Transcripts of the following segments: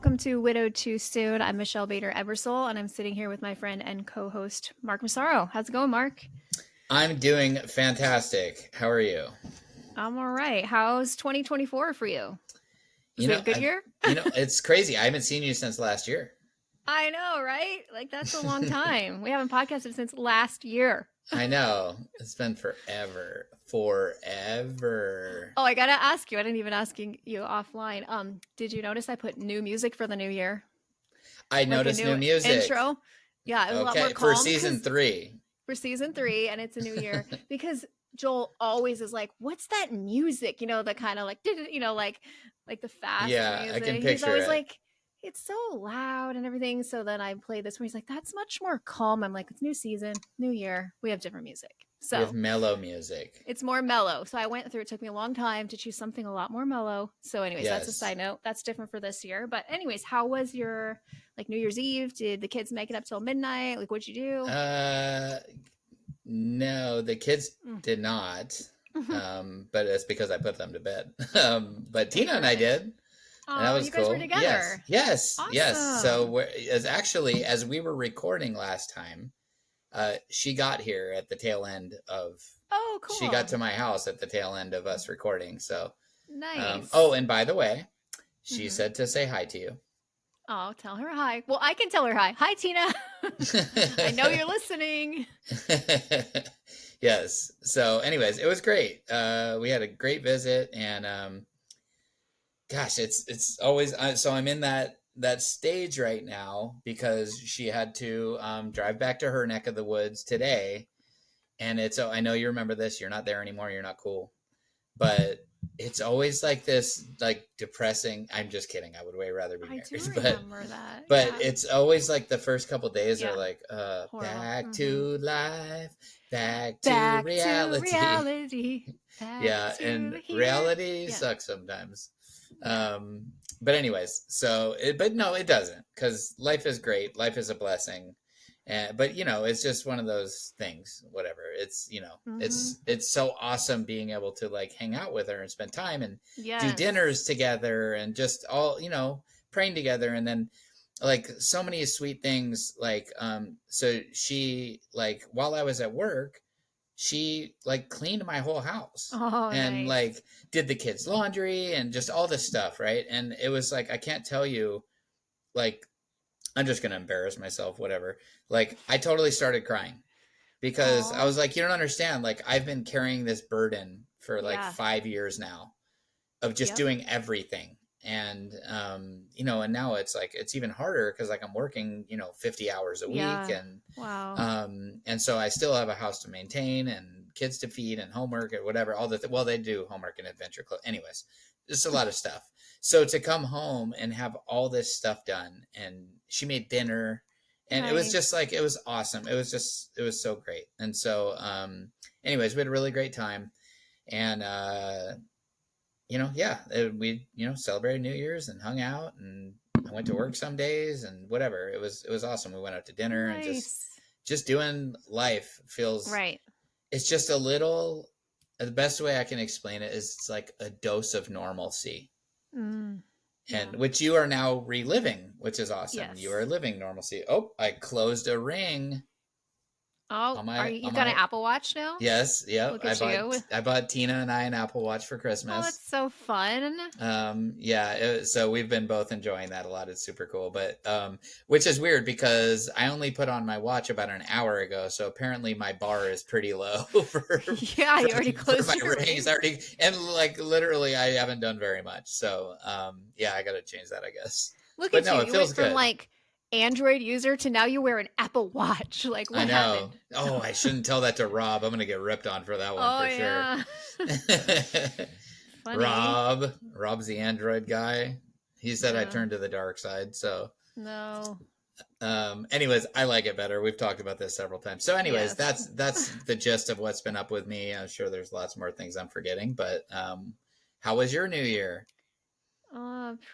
welcome to Widowed Too Soon. I'm Michelle Bader Ebersole, and I'm sitting here with my friend and co-host Mark Massaro. How's it going, Mark? I'm doing fantastic. How are you? I'm all right. How's 2024 for you? Was You it a know, good year? it's crazy. I haven't seen you since last year. I know, right? Like that's a long time. We haven't podcasted since last year. I know. It's been forever. Forever. Oh, I gotta ask you. I didn't even ask you offline. Did you notice I put new music for the new year? I Like a noticed new new music. intro? Yeah, it was a lot more Okay, for calm season because 3. for season 3 and it's a new year because Joel always is like, what's that music, the kind of like like the fast Yeah, I can music. He's picture always it. like, it's so loud and everything. So then I play this one, he's like, that's much more calm. I'm like, it's new season, new year, we have different music, We have so mellow music. it's more mellow. So I went through, it took me a long time to choose something a lot more mellow. So anyways, that's a Yes. side note, that's different for this year. But anyways, how was your like New Year's Eve? Did the kids make it up till midnight? Like, what'd you do? Uh no, the kids did not. But it's because I put them to bed. But Tina and I Perfect. did. And that Oh, was you guys were cool. Yes, together. yes, yes. So Awesome. as we were recording last time, she got here at the tail end of. Oh, She got cool. to my house at the tail end of us recording. So, oh, Nice. and by the way, she Hmm. said to say hi to you. Oh, tell her hi. Well, I can tell her hi. Hi, Tina. I know you're listening. Yes. So, anyways, it was great. We had a great visit, and gosh, it's always so I'm in that stage right now because she had to drive back to her neck of the woods today, and it's I know you remember this. You're not there anymore. You're not cool, but it's always like this like depressing. I'm just kidding. I would way rather be I do married, remember that. but Yeah. it's always like the first couple days are Yeah. like Horrible. back Hmm. to life, back to Back to reality. reality. Back Yeah, to and the here. reality Yeah. sucks sometimes. Yeah. But anyways, but no, it doesn't, because life is great. Life is a blessing. But it's just one of those things. Whatever. It's Hmm. it's so awesome being able to like hang out with her and spend time and do Yes. dinners together and just all praying together, and then like so many sweet things like so she like while I was at work she like cleaned my whole house Oh, and nice. like did the kids laundry and just all this stuff, right? And it was like I can't tell you, like, I'm just gonna embarrass myself, whatever. Like I totally started crying because I Oh, was like, you don't understand, like I've been carrying this burden for like yeah. 5 years now of just Yep. doing everything. And and now it's like it's even harder because like I'm working 50 hours a week, Yeah. Wow. and so I still have a house to maintain and kids to feed and homework or whatever. Well, they do homework and adventure club. Anyways, just a lot of stuff. So to come home and have all this stuff done, and she made dinner, and it was just Nice. like it was awesome. It was so great. And so, anyways, we had a really great time, and yeah, we celebrated New Year's and hung out, and I went to work some days and whatever. It was awesome. We went out to dinner and Nice. just doing life feels. Right. It's just a little. The best way I can explain it is it's like a dose of normalcy, Mm. and Yeah. which you are now reliving, which is awesome. You are Yes. living normalcy. Oh, I closed a ring Oh, on are my you on you've got an my. Apple Watch now? Yes, yep. Look at you. I bought Tina and I an Apple Watch for Oh, that's Christmas. so fun. Yeah, so we've been both enjoying that a lot. It's super cool, but which is weird because I only put on my watch about an hour ago, so apparently my bar is pretty low Yeah, you already for my closed your rings ring. already, and like literally I haven't done very much. So yeah, I got to change that, I guess. Look But at no, you. it You feels went from good. like Android user to now you wear an Apple Watch. Like I what know. happened? Oh, I shouldn't tell that to Rob. I'm gonna get ripped on for that one Oh for sure. yeah. Funny. Rob's the Android guy. He said I Yeah. turned to the dark side, so No. anyways, I like it better. We've talked about this several times. So anyways, Yes. that's the gist of what's been up with me. I'm sure there's lots more things I'm forgetting, but how was your new year?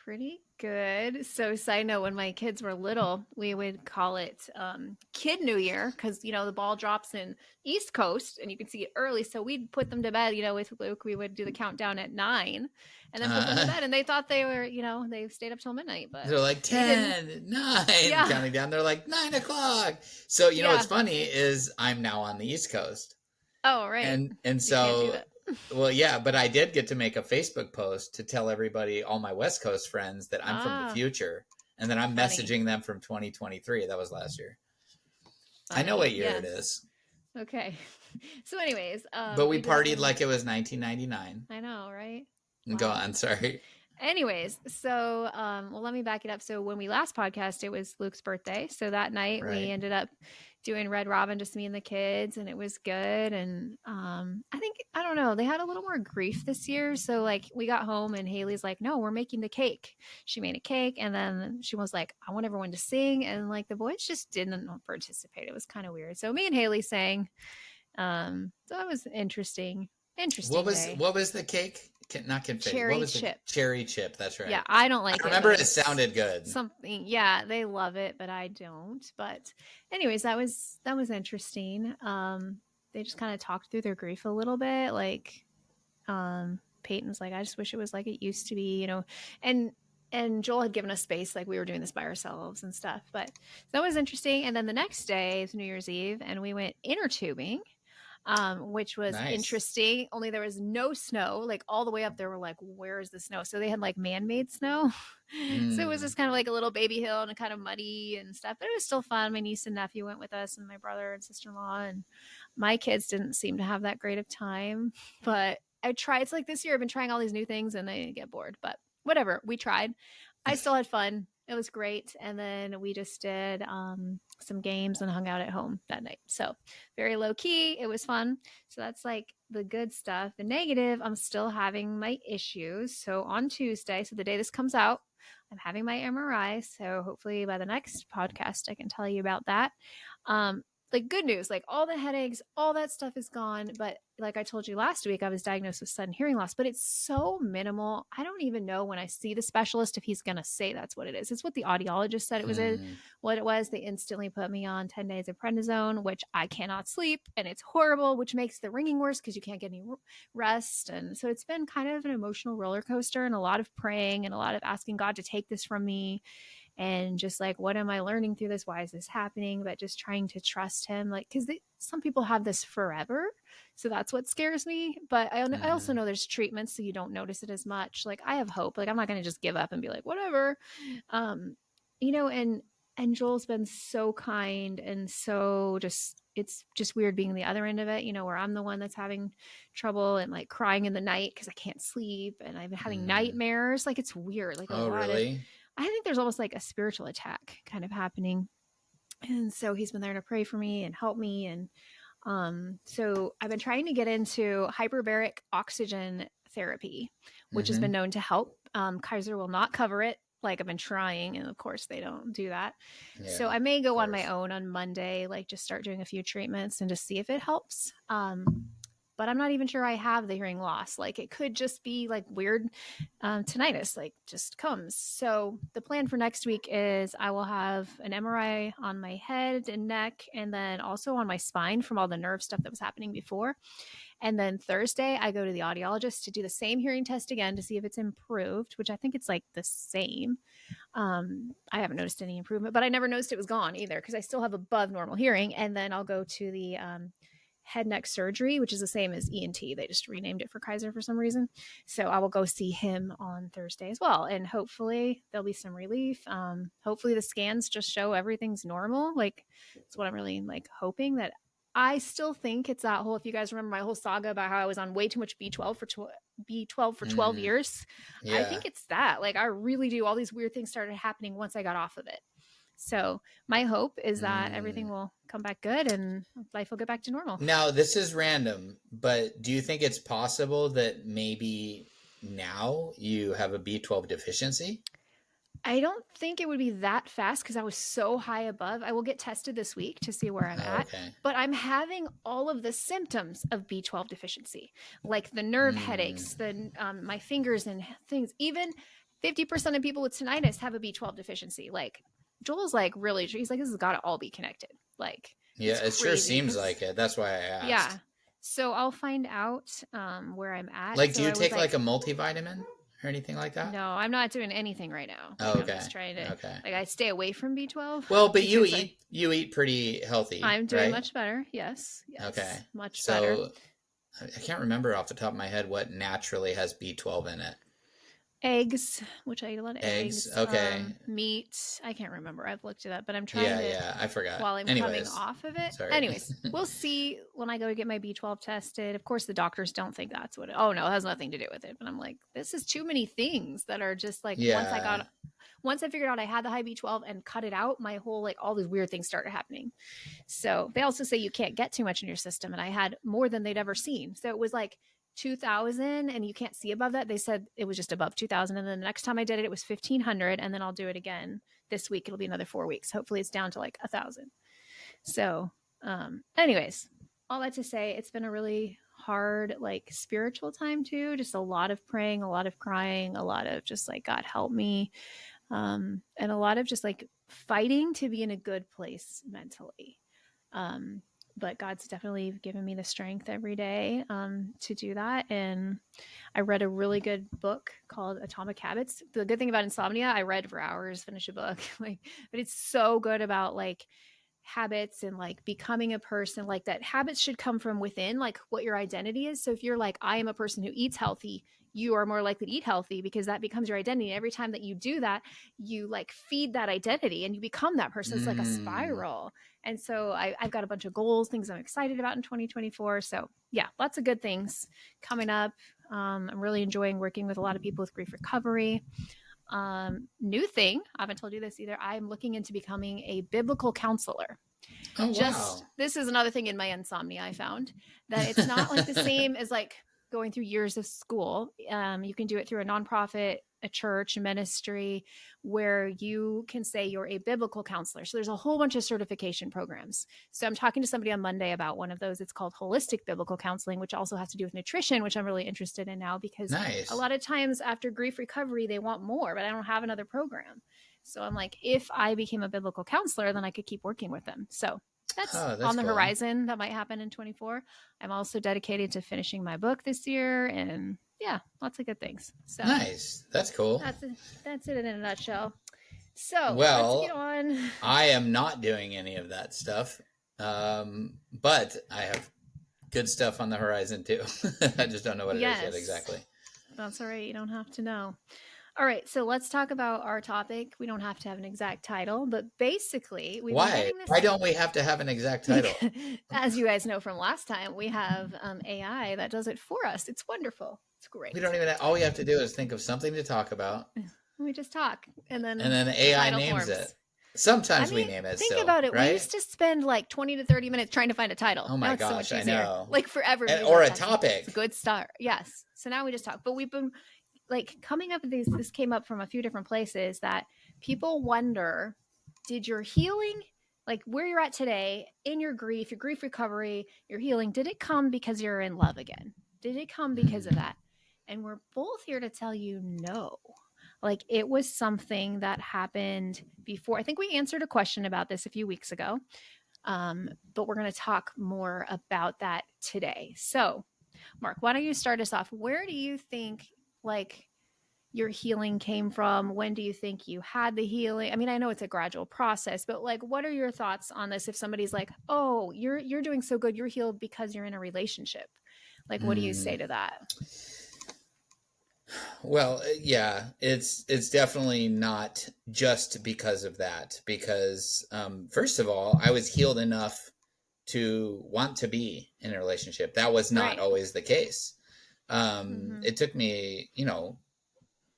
Pretty good. So, side note, when my kids were little, we would call it Kid New Year because, the ball drops in East Coast and you can see it early. So, we'd put them to bed, with Luke. We would do the countdown at 9 and then put them to Uh, bed. And they thought they were, they stayed up till midnight, but they're like they didn't. 10, 9, Yeah. counting down. They're like 9 o'clock. So, what's Yeah. funny is I'm now on the East Coast. Oh, right. And You can't do so, that. well, yeah, but I did get to make a Facebook post to tell everybody, all my West Coast friends, that I'm from the Ah, future and that I'm funny. messaging them from 2023. That was last year. I know Funny. what year it Yes. is, Okay. So, anyways, but we we did that partied when like it was 1999. I know, right? Go Wow. on, sorry. Anyways, so well, let me back it up. So when we last podcast, it was Luke's birthday. So that night we Right. ended up doing Red Robin, just me and the kids, and it was good. And I don't know, they had a little more grief this year. So like we got home and Haley's like, "No, we're making the cake." She made a cake, and then she was like, "I want everyone to sing," and like the boys just didn't participate. It was kind of weird. So me and Haley sang. So that was interesting. What Interesting was day. what was the cake? Not confetti. What Cherry was the chip. cherry chip? That's Yeah, right. I don't I like it, remember but it it's sounded good. something. Yeah, they love it, but I don't. But anyways, that was interesting. They just kind of talked through their grief a little bit. Like, Peyton's like, I just wish it was like it used to be, and Joel had given us space, like we were doing this by ourselves and stuff. But that was interesting. And then the next day is New Year's Eve, and we went inner tubing, which was Nice. interesting. Only there was no snow. Like all the way up there, we're like, where is the snow? So they had like man-made snow. So it was Mm. just kind of like a little baby hill and kind of muddy and stuff. But it was still fun. My niece and nephew went with us, and my brother and sister-in-law, and my kids didn't seem to have that great of time. But I tried. It's like this year I've been trying all these new things and they get bored. But whatever, we tried. I still had fun. It was great. And then we just did some games and hung out at home that night. So very low key. It was fun. So that's like the good stuff. The negative, I'm still having my issues. So on Tuesday, so the day this comes out, I'm having my MRI. So hopefully by the next podcast, I can tell you about that. Um, like good news, like all the headaches, all that stuff is gone. But like I told you last week, I was diagnosed with sudden hearing loss, but it's so minimal. I don't even know when I see the specialist if he's going to say that's what it is. It's what the audiologist said it was Mm. what it was. They instantly put me on 10 days of prednisone, which I cannot sleep and it's horrible, which makes the ringing worse because you can't get any rest. And so it's been kind of an emotional roller coaster and a lot of praying and a lot of asking God to take this from me and just like, what am I learning through this? Why is this happening? But just trying to trust him, like, because some people have this forever. So that's what scares me. But I also Mm. know there's treatments so you don't notice it as much. Like, I have hope. Like, I'm not going to just give up and be like, whatever. Um, and Joel's been so kind and so just, it's just weird being the other end of it, where I'm the one that's having trouble and like crying in the night because I can't sleep and I've been having Mm. nightmares. Like, it's weird. Like, a Oh, lot of, really? I think there's almost like a spiritual attack kind of happening. And so he's been there to pray for me and help me. And so I've been trying to get into hyperbaric oxygen therapy, which has been Mm-hmm. known to help. Kaiser will not cover it. Like I've been trying, and of course they don't do that. So Yeah, I may of go on my course. own on Monday, like just start doing a few treatments and just see if it helps. But I'm not even sure I have the hearing loss. Like it could just be like weird tinnitus, like just comes. So the plan for next week is I will have an MRI on my head and neck, and then also on my spine from all the nerve stuff that was happening before. And then Thursday, I go to the audiologist to do the same hearing test again to see if it's improved, which I think it's like the same. I haven't noticed any improvement, but I never noticed it was gone either because I still have above normal hearing. And then I'll go to the head neck surgery, which is the same as ENT. They just renamed it for Kaiser for some reason. So I will go see him on Thursday as well. And hopefully there'll be some relief. Hopefully the scans just show everything's normal. Like that's what I'm really like hoping that I still think it's that whole, if you guys remember my whole saga about how I was on way too much B12 for 12 Mm. years. I Yeah. think it's that. Like I really do. All these weird things started happening once I got off of it. So my hope is that everything Mm. will come back good and life will get back to normal. Now, this is random, but do you think it's possible that maybe now you have a B12 deficiency? I don't think it would be that fast because I was so high above. I will get tested this week to see where I'm Oh, at, okay. but I'm having all of the symptoms of B12 deficiency, like the nerve Mm. headaches, the my fingers and things, even 50% of people with tinnitus have a B12 deficiency. Like Joel's like really, he's like, this has got to all be connected. Like Yeah, it's it sure crazy seems because like it. That's why I yeah. asked. So I'll find out where I'm at. Like, So do you I was take like like, a multivitamin or anything like that? no, I'm not doing anything right now. Oh, Like I'm okay. just trying to Okay. like I stay away from B12 Well, but because I you eat pretty healthy, I'm doing right? much better. Yes. Okay. Yes. Much better. So I can't remember off the top of my head what naturally has B12 in it. Eggs, which I eat a lot of Eggs. eggs, Okay. meat. I can't remember. I've looked it up, but I'm trying Yeah, to yeah. I forgot. while I'm coming Anyways, off of it. sorry. Anyways, we'll see when I go to get my B12 tested. Of course, the doctors don't think that's what oh no, it has nothing to do with it. But I'm like, this is too many things that are just like Yeah. once I figured out I had the high B12 and cut it out, my whole like all these weird things started happening. So they also say you can't get too much in your system. And I had more than they'd ever seen. So it was like 2000 and you can't see above that. They said it was just above 2000. And then the next time I did it, it was 1500. And then I'll do it again this week. It'll be another 4 weeks. Hopefully it's down to like 1000. So, anyways, all that to say, it's been a really hard, like spiritual time too. Just a lot of praying, a lot of crying, a lot of just like, God help me. And a lot of just like fighting to be in a good place mentally. Um, but God's definitely given me the strength every day to do that. And I read a really good book called Atomic Habits. The good thing about insomnia, I read for hours, finish a book, like, but it's so good about like habits and like becoming a person like that. Habits should come from within, like what your identity is. So if you're like, I am a person who eats healthy, you are more likely to eat healthy because that becomes your identity. And every time that you do that, you like feed that identity and you become that person. It's like a Mm. spiral. And so I've got a bunch of goals, things I'm excited about in 2024. So yeah, lots of good things coming up. I'm really enjoying working with a lot of people with grief recovery. New thing, I haven't told you this either. I'm looking into becoming a biblical counselor. Oh, wow. Just this is another thing in my insomnia I found that it's not like the same as like going through years of school. You can do it through a nonprofit, a church, a ministry, where you can say you're a biblical counselor. So there's a whole bunch of certification programs. So I'm talking to somebody on Monday about one of those. It's called holistic biblical counseling, which also has to do with nutrition, which I'm really interested in now because a Nice. lot of times after grief recovery, they want more, but I don't have another program. So I'm like, if I became a biblical counselor, then I could keep working with them. So that's Oh, that's on the cool. horizon. That might happen in 24. I'm also dedicated to finishing my book this year and yeah, lots of good things. So Nice. That's cool. that's it. That's it in a nutshell. So let's get Well, on. I am not doing any of that stuff. But I have good stuff on the horizon too. I just don't know what it is yet Yes, exactly. that's all right. You don't have to know. All right, so let's talk about our topic. We don't have to have an exact title, but basically, we've been Why? getting Why this. don't we have to have an exact title? As you guys know from last time, we have AI that does it for us. It's wonderful. It's We great. don't even. All we have to do is think of something to talk about, We just talk, and and then then the AI title names it. forms. I Sometimes we mean, name it think still, about it. We right? used to spend like 20 to 30 minutes trying to find a title. Oh Now my it's so much gosh, I easier. know. Like forever, we And, use or our a text. It's a topic. good start. Yes. So now we just talk. But we've been like coming up with these. This came up from a few different places that people wonder, did your healing, like where you're at today in your grief recovery, your healing, did it come because you're in love again? Did it come because of Mm. that? And we're both here to tell you no. Like it was something that happened before. I think we answered a question about this a few weeks ago, but we're going to talk more about that today. So, Mark, why don't you start us off? Where do you think like your healing came from? When do you think you had the healing? I mean, I know it's a gradual process, but like what are your thoughts on this if somebody's like, "Oh, you're doing so good. You're healed because you're in a relationship." Like what do you say Mm. to that? Well, yeah, it's definitely not just because of that. Because first of all, I was healed enough to want to be in a relationship. That was not Right. always the case. Mhm. It took me,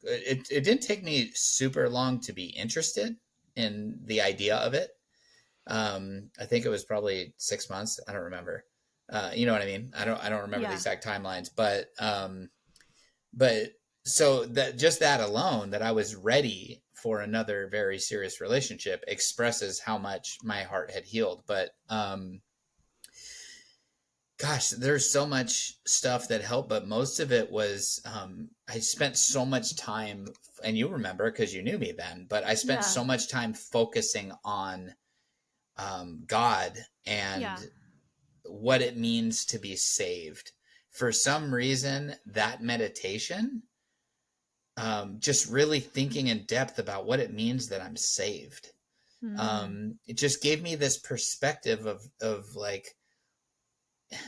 it didn't take me super long to be interested in the idea of it. I think it was probably 6 months. I don't remember. You know what I mean? I don't remember the Yeah. exact timelines, but so that just that alone, that I was ready for another very serious relationship, expresses how much my heart had healed. But Gosh, there's so much stuff that helped, but most of it was I spent so much time, and you remember because you knew me then, but I spent Yeah. so much time focusing on God and Yeah. what it means to be saved. For some reason, that meditation, just really thinking in depth about what it means that I'm saved, Mm. it just gave me this perspective of like,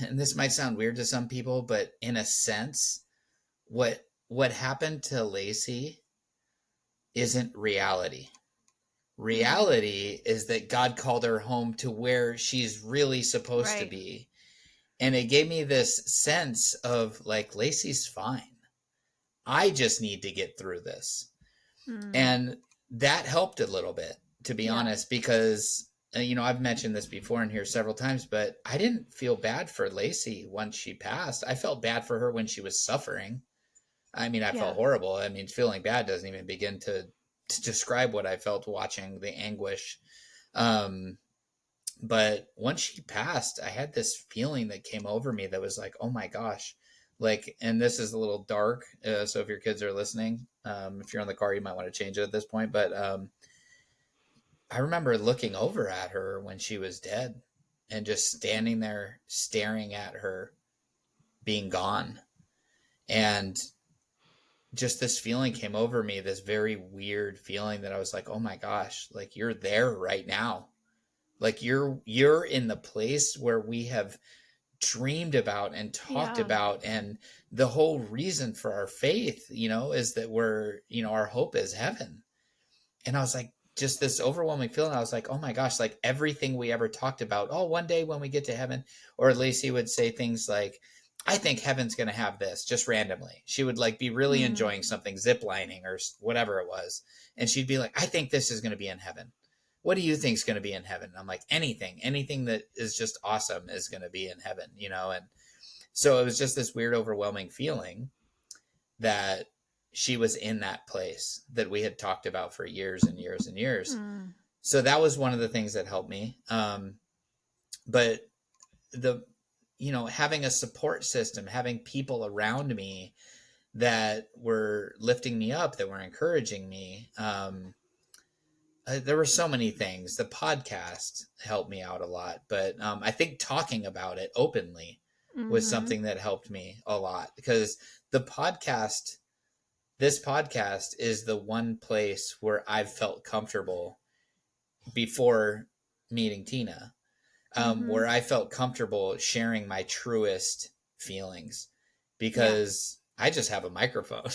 and this might sound weird to some people, but in a sense, what happened to Lacey isn't reality. Mm. Reality is that God called her home to where she's really supposed to Right. be. And it gave me this sense of like, Lacey's fine. I just need to get through this. Mm. And that helped a little bit, to be Yeah. honest, because, I've mentioned this before in here several times, but I didn't feel bad for Lacey once she passed. I felt bad for her when she was suffering. I mean, I felt Yeah. horrible. I mean, feeling bad doesn't even begin to describe what I felt watching the anguish. Um, but once she passed, I had this feeling that came over me that was like, oh my gosh. Like, and this is a little dark. So if your kids are listening, if you're in the car, you might want to change it at this point. But I remember looking over at her when she was dead and just standing there staring at her being gone. And just this feeling came over me, this very weird feeling that I was like, oh my gosh, like you're there right now. Like you're in the place where we have dreamed about and talked Yeah. about, and the whole reason for our faith, is that our hope is heaven. And I was like, just this overwhelming feeling. I was like, oh my gosh, like everything we ever talked about, oh, one day when we get to heaven. Or Lacey would say things like, I think heaven's going to have this, just randomly. She would like be really Mm. enjoying something, zip lining or whatever it was. And she'd be like, I think this is going to be in heaven. What do you think is going to be in heaven? And I'm like, anything that is just awesome is going to be in heaven. And so it was just this weird, overwhelming feeling that she was in that place that we had talked about for years and years and years. Mm. So that was one of the things that helped me. But the, having a support system, having people around me that were lifting me up, that were encouraging me. There were so many things. The podcast helped me out a lot, but I think talking about it openly was Mm-hmm. something that helped me a lot, because the podcast this podcast is the one place where I've felt comfortable before meeting Tina, Mm-hmm. where I felt comfortable sharing my truest feelings, Yeah. because I just have a microphone.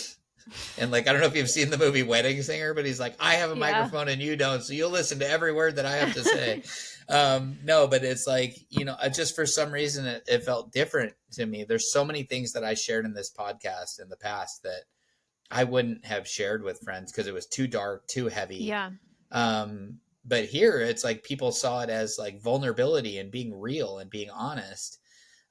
And like, I don't know if you've seen the movie Wedding Singer, but he's like, I have a Yeah. microphone and you don't, so you'll listen to every word that I have to say. No, but it's like, just for some reason it felt different to me. There's so many things that I shared in this podcast in the past that I wouldn't have shared with friends because it was too dark, too heavy. Yeah. But here it's like people saw it as like vulnerability and being real and being honest.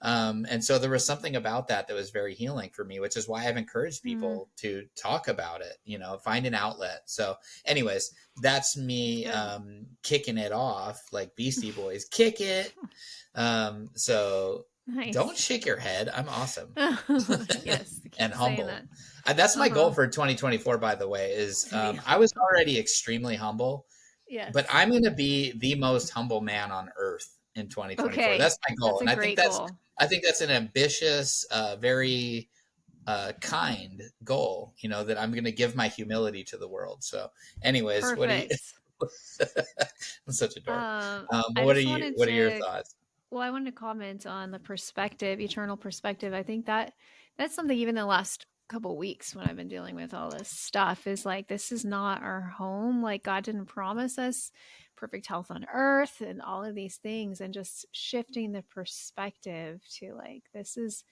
And so there was something about that that was very healing for me, which is why I've encouraged Mm. people to talk about it, find an outlet. So, anyways, that's It's me good. kicking it off like Beastie Boys, kick it. So don't Nice. shake your head. I'm awesome. Yes. And Keep saying humble. that. That's my goal Uh-huh. for 2024, by the way, is To be I was humble. already extremely humble, but Yes. I'm going to be the most humble man on earth in 2024. Okay. That's my goal. That's a And great goal. I think that's an ambitious, very kind goal, that I'm going to give my humility to the world. So anyways, what do you, Perfect. I'm such a dork. I just wanted What are your to thoughts? Well, I wanted to comment on the perspective, eternal perspective. I think that's something even the last couple weeks when I've been dealing with all this stuff is like this is not our home. Like God didn't promise us perfect health on earth and all of these things, and just shifting the perspective to like this is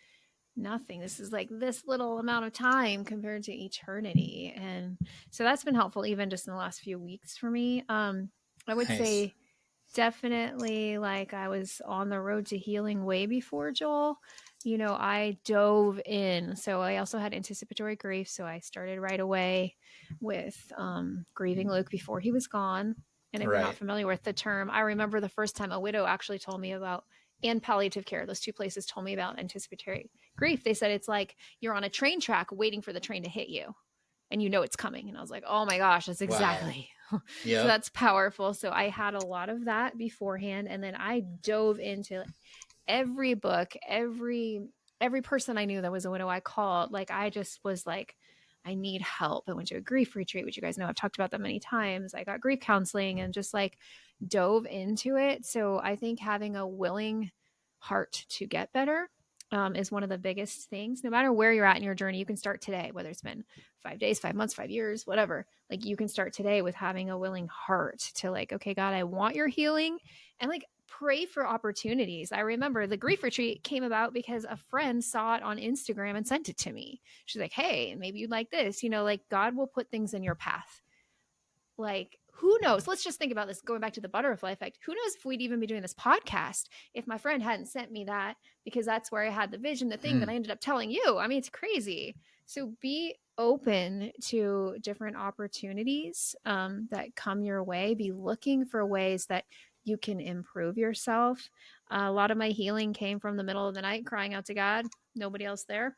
nothing. This is like this little amount of time compared to eternity. And so that's been helpful even just in the last few weeks for me. I would Nice. say definitely like I was on the road to healing way before Joel. I dove in. So I also had anticipatory grief. So I started right away with grieving Luke before he was gone. And if you're not Right. familiar with the term, I remember the first time a widow actually told me about and palliative care. Those two places told me about anticipatory grief. They said it's like you're on a train track waiting for the train to hit you and you know it's coming. And I was like, oh my gosh, that's Wow. exactly. So Yep. that's powerful. So I had a lot of that beforehand. And then I dove into every book, every person I knew that was a widow I called. Like I just was like, I need help. I went to a grief retreat, which you guys know I've talked about that many times. I got grief counseling and just like dove into it. So I think having a willing heart to get better is one of the biggest things. No matter where you're at in your journey, you can start today, whether it's been 5 days, 5 months, 5 years, whatever. Like you can start today with having a willing heart to like, okay, God, I want your healing, and like pray for opportunities. I remember the grief retreat came about because a friend saw it on Instagram and sent it to me. She's like, hey, maybe you'd like this. Like God will put things in your path. Like, who knows? Let's just think about this going back to the butterfly effect. Who knows if we'd even be doing this podcast if my friend hadn't sent me that, because that's where I had the vision, the thing that I ended up telling you. I mean, it's crazy. So be open to different opportunities that come your way. Be looking for ways that you can improve yourself. A lot of my healing came from the middle of the night, crying out to God, nobody else there,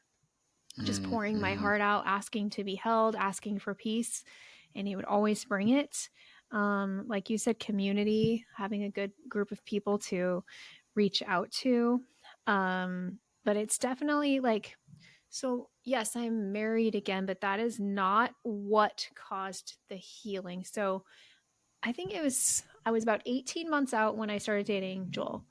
just pouring my Mm-hmm. heart out, asking to be held, asking for peace. And he would always bring it. Like you said, community, having a good group of people to reach out to. But it's definitely like, so yes, I'm married again, but that is not what caused the healing. So I think I was about 18 months out when I started dating Joel.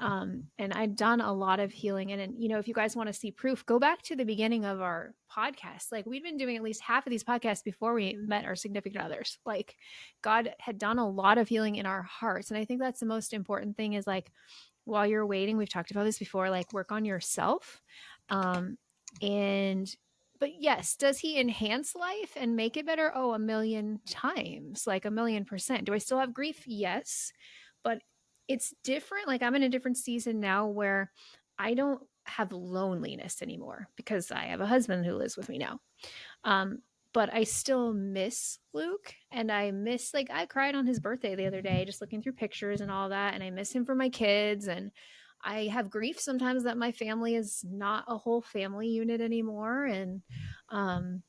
And I'd done a lot of healing. And, if you guys want to see proof, go back to the beginning of our podcast. Like we'd been doing at least half of these podcasts before we met our significant others. Like God had done a lot of healing in our hearts. And I think that's the most important thing is like, while you're waiting, we've talked about this before, like work on yourself. Um, and, but yes, does he enhance life and make it better? Oh, a million times, like 1,000,000%. Do I still have grief? Yes. But it's different. Like I'm in a different season now where I don't have loneliness anymore because I have a husband who lives with me now. Um, but I still miss Luke, and I miss, like, I cried on his birthday the other day, just looking through pictures and all that. And I miss him for my kids. And I have grief sometimes that my family is not a whole family unit anymore. And, in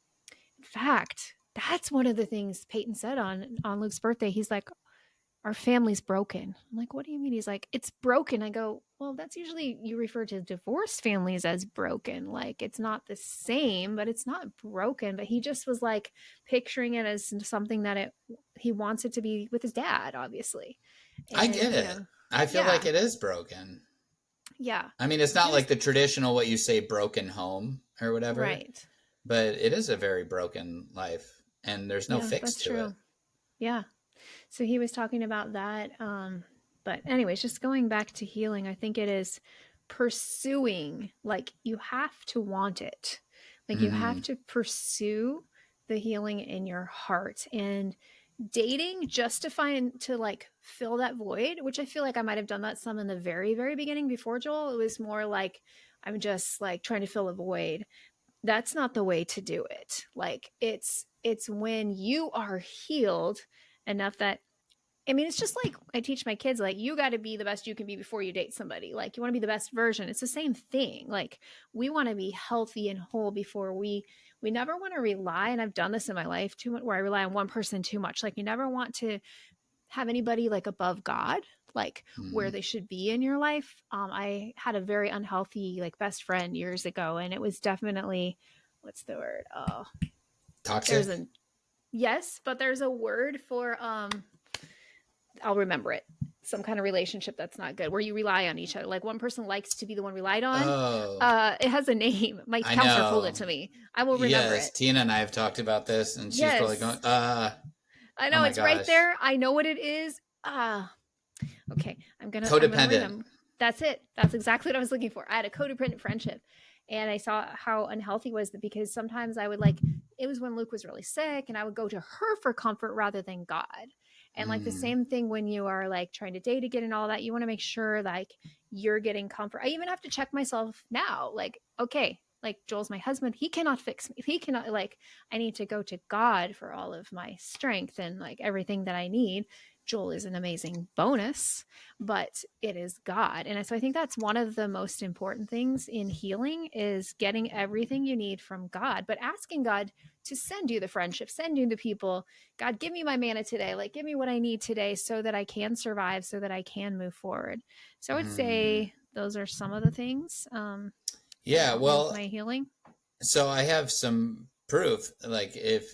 fact, that's one of the things Peyton said on Luke's birthday. He's like, our family's broken. I'm like, what do you mean? He's like, it's broken. I go, well, that's usually you refer to divorced families as broken. Like it's not the same, but it's not broken. But he just was like picturing it as something that he wants it to be with his dad, obviously. I And, get it. I feel like yeah, it is broken. yeah, I mean, it's not like just the traditional what you say broken home or whatever, right. but it is a very broken life and there's no Yeah, fix that's to it. true. Yeah. So he was talking about that. But anyways, just going back to healing, I think it is pursuing, like you have to want it. Like you have Mm-hmm. to pursue the healing in your heart, and dating just to like fill that void, which I feel like I might have done that some in the very, very beginning before Joel. It was more like I'm just like trying to fill a void. That's not the way to do it. Like it's when you are healed enough that, I mean, it's just like I teach my kids, like, you got to be the best you can be before you date somebody. Like, you want to be the best version. It's the same thing. Like, we want to be healthy and whole before we never want to rely. And I've done this in my life too much, where I rely on one person too much. Like, you never want to have anybody like above God, like where Mm-hmm. they should be in your life. I had a very unhealthy, like, best friend years ago. And it was definitely, what's the word? Oh, there's Toxic? a, yes, but there's a word for, I'll remember it. Some kind of relationship that's not good, where you rely on each other. Like one person likes to be the one relied on. Oh, It has a name. My I counselor told it know. to me. I will remember Yes, it. Tina and I have talked about this and she's probably going, Yes, I oh know my it's right gosh. there. I know what it is. Okay. I'm gonna Codependent. remember. That's it. That's exactly what I was looking for. I had a codependent friendship, and I saw how unhealthy it was, because sometimes I would like, it was when Luke was really sick, and I would go to her for comfort rather than God. And like the Mm. same thing when you are like trying to date again and all that, you want to make sure like you're getting comfort. I even have to check myself now. Like, okay, like Joel's my husband. He cannot fix me. He cannot, like, I need to go to God for all of my strength and like everything that I need. Joel is an amazing bonus, but it is God. And so I think that's one of the most important things in healing is getting everything you need from God, but asking God to send you the friendship, send you the people. God, give me my manna today. Like, give me what I need today so that I can survive, so that I can move forward. So I would Mm. say those are some of the things that Yeah, help me with well, my healing. so I have some proof. Like, if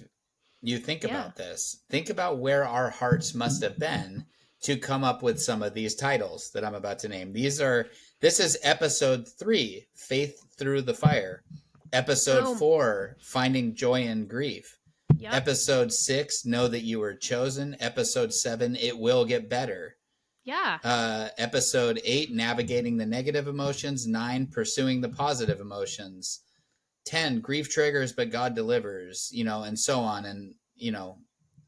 you think Yeah. about this, think about where our hearts must have been to come up with some of these titles that I'm about to name. This is episode 3, Faith Through the Fire. Episode Boom. 4, Finding Joy in Grief. Yep. Episode 6, Know That You Were Chosen. Episode 7, It Will Get Better. Yeah. Episode 8, Navigating the Negative Emotions. 9, Pursuing the Positive Emotions. 10, Grief Triggers, but God Delivers, and so on. And,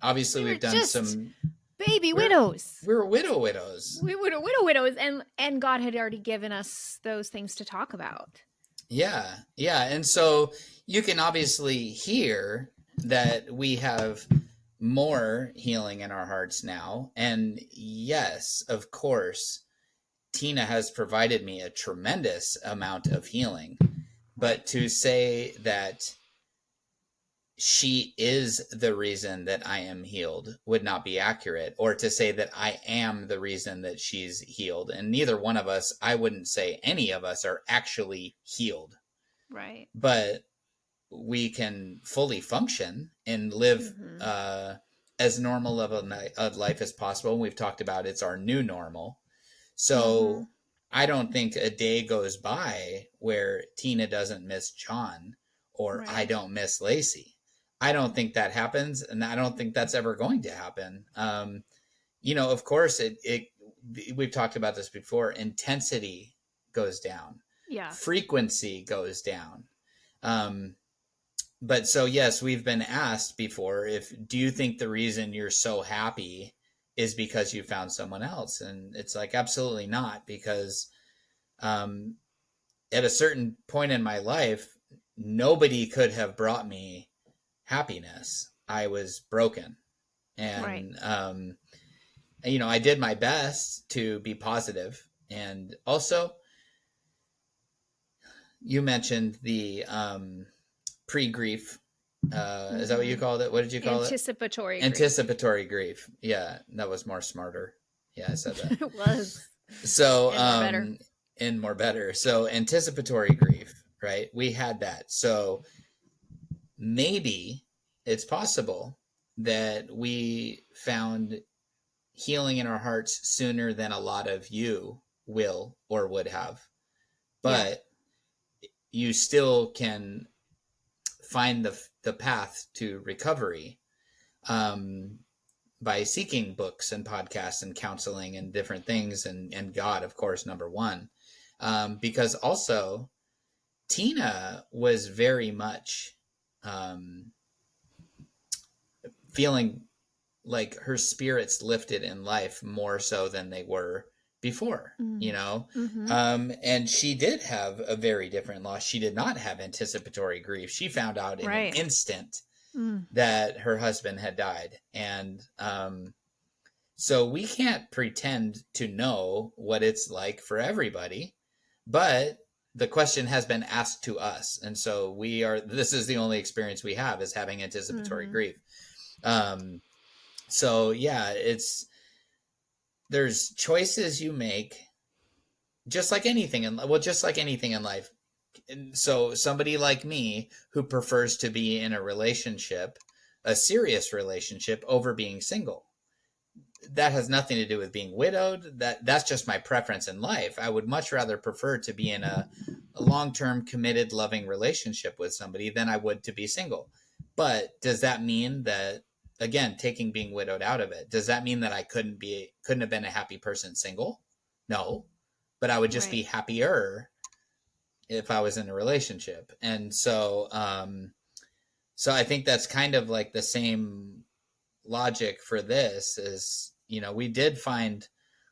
obviously We were we've done just some, baby we're, widows. we're widows. We were widows, and God had already given us those things to talk about. Yeah. Yeah. And so you can obviously hear that we have more healing in our hearts now. And yes, of course, Tina has provided me a tremendous amount of healing. But Right. to say that she is the reason that I am healed would not be accurate, or to say that I am the reason that she's healed. And neither one of us, I wouldn't say any of us, are actually healed. Right. But we can fully function and live Mm-hmm. as normal of a life as possible. We've talked about it's our new normal. Mm-hmm. So I don't think a day goes by where Tina doesn't miss John or I Right. don't miss Lacey. I don't think that happens, and I don't think that's ever going to happen. Of course, it we've talked about this before. Intensity goes down, Yeah. frequency goes down. Um, but so yes, we've been asked before, if do you think the reason you're so happy is because you found someone else? And it's like, absolutely not, because um, at a certain point in my life, nobody could have brought me happiness. I was broken, Right. and I did my best to be positive. And also, you mentioned the pre-grief. Is that what you Mm-hmm. called it? What did you call it? Anticipatory grief. Anticipatory grief. Yeah, that was more smarter. Yeah, I said that. It was. So, And more better. and more better. So, anticipatory grief, right? We had that. So, maybe it's possible that we found healing in our hearts sooner than a lot of you will or would have. Yeah. But you still can find the path to recovery um, by seeking books and podcasts and counseling and different things, and God, of course, number one. Because also, Tina was very much um, feeling like her spirits lifted in life more so than they were before, Mm. Mm-hmm. and she did have a very different loss. She did not have anticipatory grief. She found out in an Right. instant Mm. that her husband had died. And so we can't pretend to know what it's like for everybody, but the question has been asked to us. And so this is the only experience we have, is having anticipatory Mm-hmm. grief. So yeah, there's choices you make, just like anything just like anything in life. And so somebody like me who prefers to be in a relationship, a serious relationship, over being single, that has nothing to do with being widowed. That's just my preference in life. I would much rather prefer to be in a long-term committed loving relationship with somebody than I would to be single. But does that mean that, again, taking being widowed out of it, does that mean that I couldn't have been a happy person single? No, but I would just Right. be happier if I was in a relationship. And so I think that's kind of like the same logic for this. Is, we did find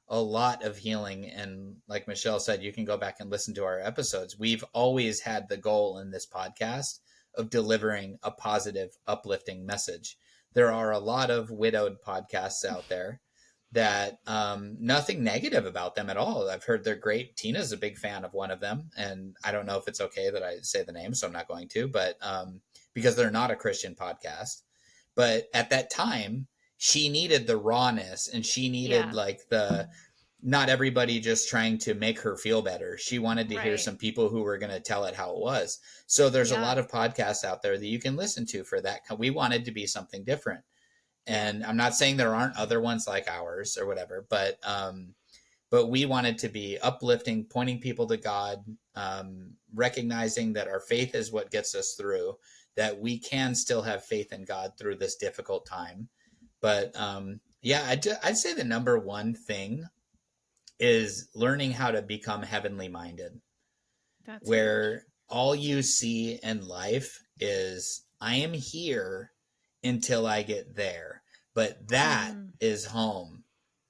a lot of healing. And like Michelle said, you can go back and listen to our episodes. We've always had the goal in this podcast of delivering a positive, uplifting message. There are a lot of widowed podcasts out there. that nothing negative about them at all. I've heard they're great. Tina's a big fan of one of them, and I don't know if it's okay that I say the name, so I'm not going to, but because they're not a Christian podcast. But at that time, she needed the rawness, and she needed Yeah. like the not everybody just trying to make her feel better. She wanted to hear Right. some people who were going to tell it how it was. So there's a Yeah. lot of podcasts out there that you can listen to for that. We wanted to be something different. Yeah. And I'm not saying there aren't other ones like ours or whatever, but we wanted to be uplifting, pointing people to God, recognizing that our faith is what gets us through, that we can still have faith in God through this difficult time. But yeah, I'd say the number one thing is learning how to become heavenly minded, That's huge. where all you see in life is, I am here until I get there. But that Mm-hmm. is home.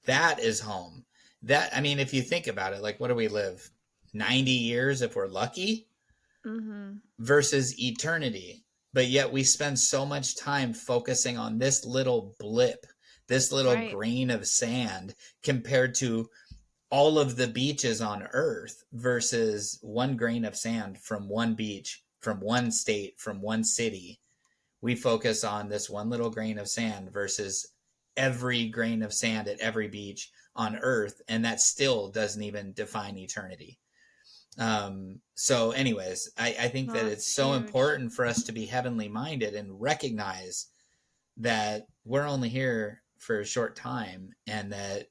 That is home. That, I mean, if you think about it, like, what do we live? 90 years if we're lucky Mm-hmm. versus eternity. But yet we spend so much time focusing on this little blip, this little Right. grain of sand compared to all of the beaches on earth versus one grain of sand from one beach, from one state, from one city. We focus on this one little grain of sand versus every grain of sand at every beach on earth, and that still doesn't even define eternity. So anyways, I think Well, that it's that's so huge. important for us to be heavenly minded and recognize that we're only here for a short time, and that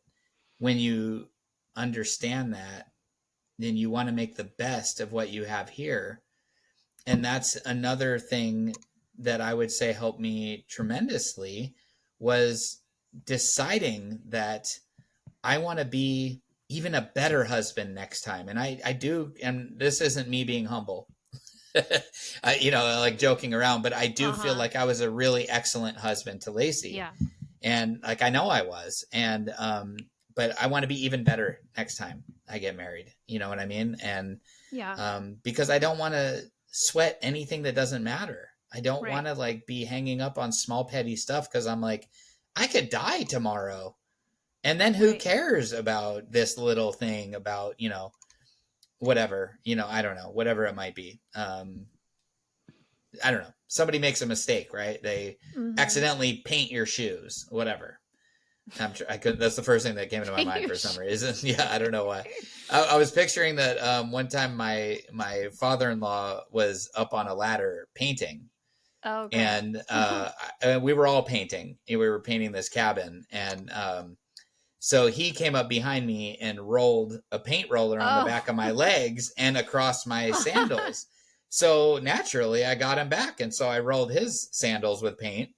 when you understand that, then you want to make the best of what you have here. And that's another thing that I would say helped me tremendously, was deciding that I want to be even a better husband next time. And I do, and this isn't me being humble, like joking around, but I do feel Uh-huh. like I was a really excellent husband to Lacey. Yeah. And like, I know I was. And, but I want to be even better next time I get married. You know what I mean? And, Yeah. because I don't want to sweat anything that doesn't matter. I don't Right. want to like be hanging up on small petty stuff, because I'm like, I could die tomorrow. And then who Right. cares about this little thing about, whatever, I don't know, whatever it might be. I don't know. Somebody makes a mistake, right? They Mm-hmm. accidentally paint your shoes, whatever. I could. That's the first thing that came into my mind for some Huge. reason. Yeah, I don't know why. I was picturing that one time my father-in-law was up on a ladder painting, Okay. and we were all painting. We were painting this cabin, and so he came up behind me and rolled a paint roller on the Oh. back of my legs and across my sandals. So naturally, I got him back, and so I rolled his sandals with paint.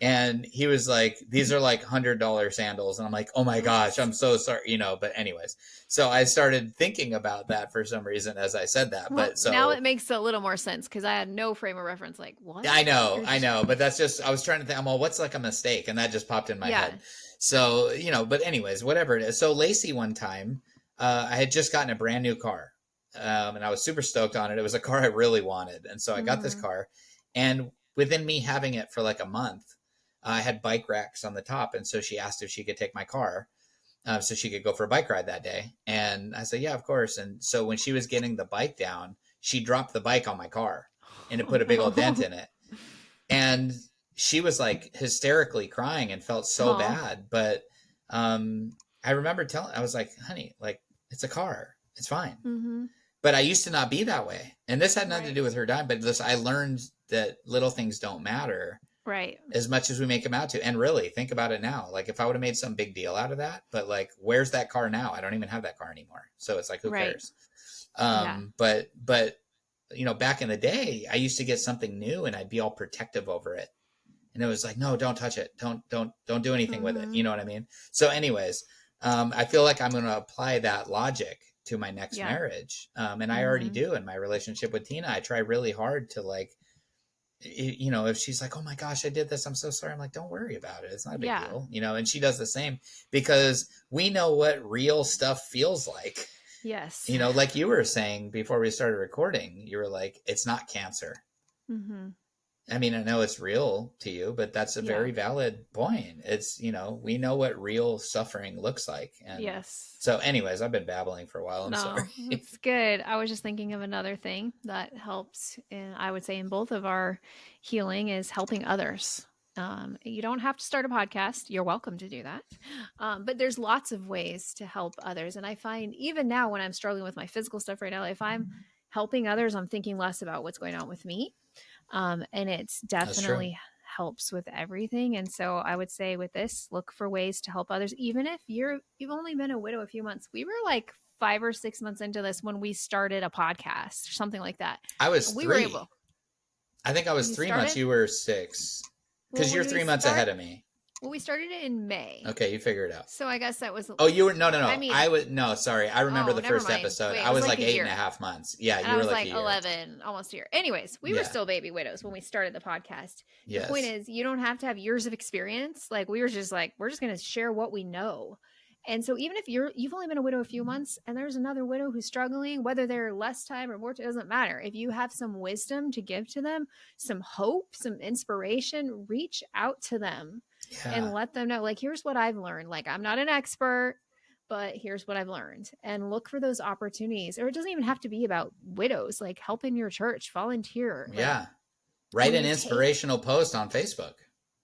And he was like, "These are like $100 sandals," and I'm like, "Oh my gosh, I'm so sorry," But anyways, so I started thinking about that for some reason as I said that. Well, But now so it makes a little more sense because I had no frame of reference. Like, what? You're I just know, but that's just, I was trying to think, well, what's like a mistake, and that just popped in my yeah. head. So but anyways, whatever it is. So Lacey, one time, I had just gotten a brand new car, and I was super stoked on it. It was a car I really wanted, and so I got this Mm-hmm. car, and within me having it for like a month, I had bike racks on the top, and so she asked if she could take my car, so she could go for a bike ride that day. And I said, yeah, of course. And so when she was getting the bike down, she dropped the bike on my car, and it put a big old dent in it. And she was like hysterically crying and felt so Oh. bad. But I remember I was like, honey, like, it's a car, it's fine. Mm-hmm. But I used to not be that way. And this had nothing to Right. do with her dying, but this, I learned that little things don't matter Right. as much as we make them out to. And really, think about it now. Like, if I would have made some big deal out of that, but like, where's that car now? I don't even have that car anymore. So it's like, who Right. cares? Yeah. But back in the day, I used to get something new and I'd be all protective over it. And it was like, no, don't touch it. Don't do anything with it. Mm-hmm. You know what I mean? So anyways, I feel like I'm going to apply that logic to my next Yeah. marriage. And I already Mm-hmm. do in my relationship with Tina. I try really hard to like, if she's like, oh my gosh, I did this, I'm so sorry. I'm like, don't worry about it. It's not a big Yeah. deal. And she does the same, because we know what real stuff feels like. Yes. Like you were saying before we started recording, you were like, it's not cancer. Mm-hmm. I mean, I know it's real to you, but that's a Yeah. very valid point. It's, we know what real suffering looks like. And Yes. so, anyways, I've been babbling for a while. I'm sorry. No, that's good. I was just thinking of another thing that helps, in, I would say, in both of our healing is helping others. You don't have to start a podcast. You're welcome to do that. But there's lots of ways to help others. And I find even now when I'm struggling with my physical stuff right now, if I'm helping others, I'm thinking less about what's going on with me. And it's That's true. definitely helps with everything. And so I would say with this, look for ways to help others, even if you've only been a widow a few months. We were like 5 or 6 months into this when we started a podcast or something like that. I was And we were able. 3. I think I When was you 3 months. started, You were 6. well, Because you're when we 3 months start, ahead of me. well, we started it in May. Okay, you figure it out. So I guess that was. Oh, you were no. I mean, No, sorry. I remember oh, the never first mind. episode. Wait, it I was was like like a eight year. and a half months. Yeah, And you I were was like like a year. 11, almost a year. Anyways, we were Yeah. still baby widows when we started the podcast. The point Yes. is, you don't have to have years of experience. Like we were just like, we're just going to share what we know. And so even if you've only been a widow a few months and there's another widow who's struggling, whether they're less time or more, it doesn't matter. If you have some wisdom to give to them, some hope, some inspiration, reach out to them and Yeah. let them know, like, here's what I've learned. Like, I'm not an expert, but here's what I've learned. And look for those opportunities. Or it doesn't even have to be about widows, like help in your church, volunteer. Like Yeah. Write when an you take, inspirational post on Facebook.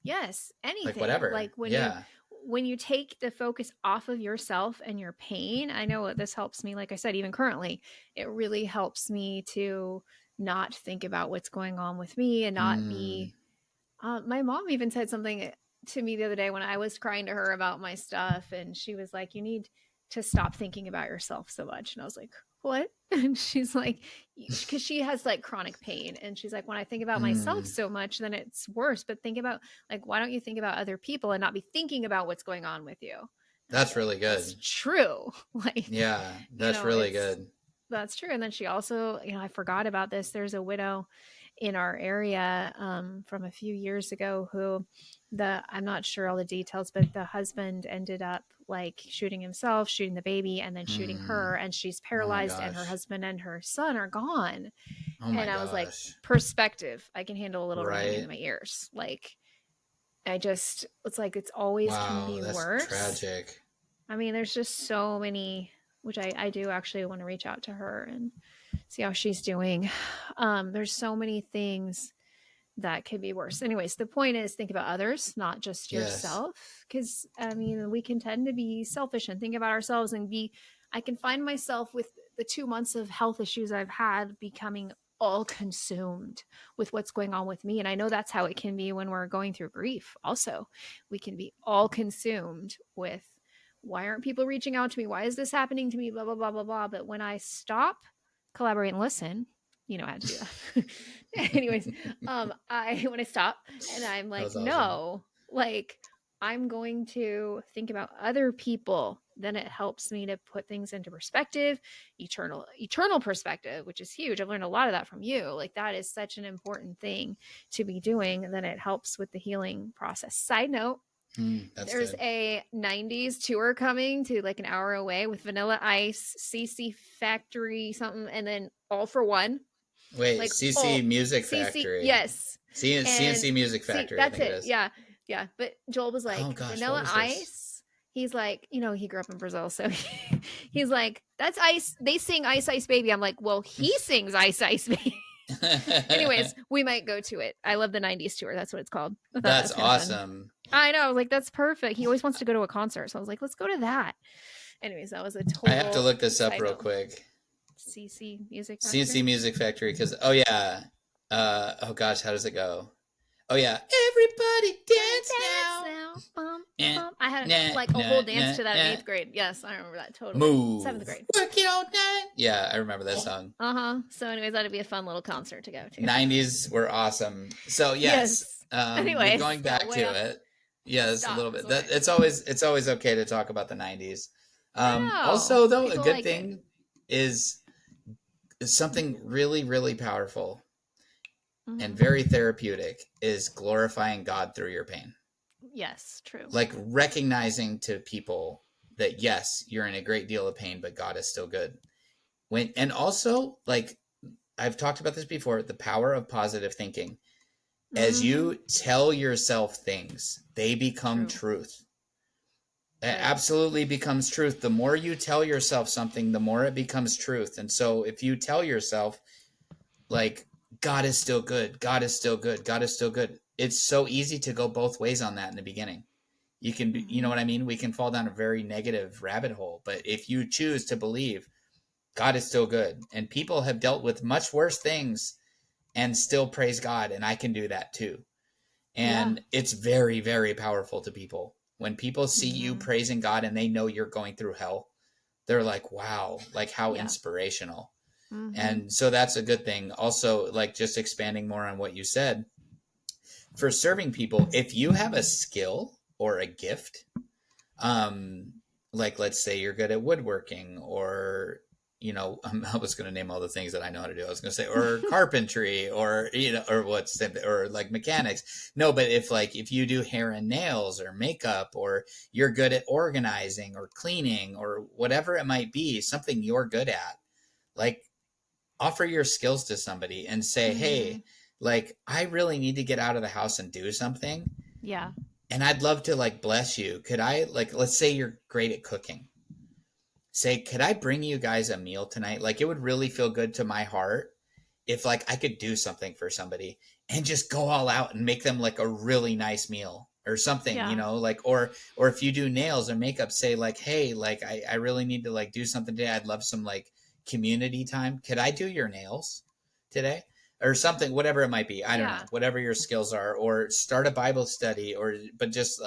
yes, Like anything. whatever. Like Yeah. when you take the focus off of yourself and your pain, I know this helps me. Like I said, even currently, it really helps me to not think about what's going on with me and not Mm, be my mom even said something to me the other day when I was crying to her about my stuff, and she was like, "You need to stop thinking about yourself so much." And I was like, "What?" And she's like, "Because she has like chronic pain, and she's like, when I think about myself mm. so much, then it's worse. But think about like, why don't you think about other people and not be thinking about what's going on with you?" And I was That's like, really "That's good. true. Like, Yeah. That's really it's good. that's true." And then she also, I forgot about this. There's a widow in our area from a few years ago who I'm not sure all the details, but the husband ended up like shooting himself, shooting the baby, and then shooting Mm. her, and she's Oh my paralyzed, and her gosh. husband and her son are gone. Oh my And I was like, gosh. perspective. I can handle a little ringing in Right. my ears. Like, it's like it's always can Wow. be That's worse. tragic. I mean, there's just so many, which I do actually want to reach out to her and see how she's doing. There's so many things that could be worse. Anyways, the point is think about others, not just Yes. yourself. Because, I mean, we can tend to be selfish and think about ourselves and I can find myself with the 2 months of health issues I've had becoming all consumed with what's going on with me. And I know that's how it can be when we're going through grief. Also, we can be all consumed with why aren't people reaching out to me? Why is this happening to me? Blah, blah, blah, blah, blah. But when I stop, collaborate, and listen, I had to do that. Anyways, when I stop and I'm That like, was awesome. no, like I'm going to think about other people, then it helps me to put things into perspective, eternal perspective, which is huge. I've learned a lot of that from you. Like that is such an important thing to be doing. And then it helps with the healing process. Side note, That's there's good. a 90s tour coming to like an hour away with Vanilla Ice, CC Factory, something, and then All for One. Wait, Like, CC oh, Music CC, Factory. yes. And CNC Music see, Factory, I that's think it it. is. Yeah. Yeah. But Joel was Oh like, gosh, what Vanilla was this? Ice. He's like, he grew up in Brazil. So he's like, that's Ice. They sing Ice Ice Baby. I'm like, well, he sings Ice Ice Baby. Anyways, we might go to it. I love the 90s tour. That's what it's called. I thought that That's was kind of fun. awesome. I know. I was like, that's perfect. He always wants to go to a concert. So I was like, let's go to that. Anyways, that was a I have to total look this up side real note. quick. CC Music CNC Factory. Music Factory, because oh yeah, oh gosh, how does it go? Oh yeah, everybody dance now. Bum, Eh, bum. I had nah, like a whole nah, dance nah, to that in nah. 8th grade. Yes, I remember that totally. Move, 7th grade. work it all night. Yeah, I remember that song. So, anyways, that'd be a fun little concert to go to. 90s were awesome. So yes, Yes. with Anyways, going got back to way off. it, yes, a Stop. little It's bit. okay. That it's always okay to talk about the 90s. I know. Also, though, a People good like it. thing is something really, really powerful and Mm-hmm. very therapeutic is glorifying God through your pain. Yes, true. Like recognizing to people that yes, you're in a great deal of pain, but God is still good. And also like I've talked about this before, the power of positive thinking. As Mm-hmm. you tell yourself things, they become True. truth. It Right. absolutely becomes truth. The more you tell yourself something, the more it becomes truth. And so if you tell yourself, like, God is still good, God is still good, God is still good, it's so easy to go both ways on that in the beginning. You can be, you know Mm-hmm. what I mean? We can fall down a very negative rabbit hole. But if you choose to believe God is still good, and people have dealt with much worse things and still praise God, and I can do that too. Yeah. And it's very, very powerful to people. When people see you Mm-hmm. praising God and they know you're going through hell, they're like, wow, like how Yeah. inspirational. Mm-hmm. And so that's a good thing. Also, like just expanding more on what you said, for serving people, if you have a skill or a gift, um, like let's say you're good at woodworking, or I was going to name all the things that I know how to do. I was going to say, or carpentry, or or what's, or like mechanics. No, but if you do hair and nails or makeup, or you're good at organizing or cleaning or whatever it might be, something you're good at, like offer your skills to somebody and say, Mm-hmm. hey, like I really need to get out of the house and do something, Yeah. and I'd love to like bless you. Could I, like, let's say you're great at cooking. Say, could I bring you guys a meal tonight? Like, it would really feel good to my heart if like I could do something for somebody and just go all out and make them like a really nice meal or something, Yeah. like, or if you do nails or makeup, say like, hey, like I really need to like do something today. I'd love some like community time. Could I do your nails today? Or something, whatever it might be. I don't know, Yeah. whatever your skills are, or start a Bible study, or but just